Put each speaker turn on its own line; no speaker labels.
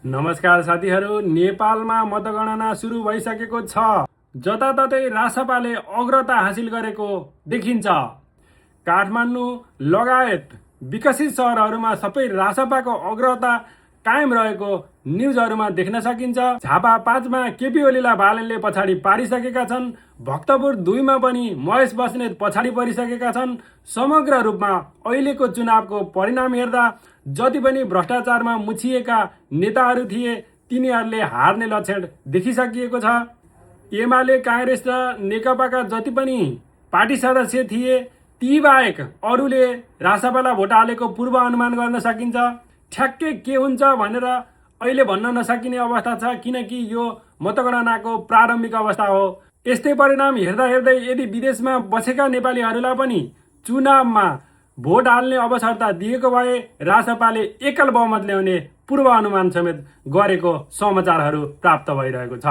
नमस्कार साथीहरू, नेपालमा मतगणना सुरु भइसकेको छ। जताततै रासपाले अग्रता हासिल गरेको देखिन्छ। काठमाडौँ लगायत विकसित सहरहरूमा सबै रासपाको अग्रता कायम रहेको न्युजहरूमा देख्न सकिन्छ। झापा 5 मा केपी ओलीलाई बालनले पछाडि पारिसकेका छन्। भक्तपुर 2 मा पनि महेश बस्नेत पछाडि परिसकेका छन्। समग्र रूपमा अहिलेको चुनावको परिणाम हेर्दा जति पनि भ्रष्टाचारमा मुछिएका नेताहरू थिए तिनीहरूले हार्ने लक्षण देखिसकिएको छ। एमाले, कांग्रेस र नेकपाका जति पनि पार्टी सदस्य थिए ती बाहेक अरूले रासपालाई भोट हालेको पूर्व अनुमान गर्न सकिन्छ। ठ्याक्कै के हुन्छ भनेर अहिले भन्न नसकिने अवस्था छ, किनकि यो मतगणनाको प्रारम्भिक अवस्था हो। यस्तै परिणाम हेर्दा हेर्दै यदि विदेशमा बसेका नेपालीहरूलाई पनि चुनावमा भोट हाल्ने अवसरता दिएको भए रासपाले एकल बहुमत ल्याउने पूर्व अनुमान समेत गरेको समाचारहरू प्राप्त भइरहेको छ।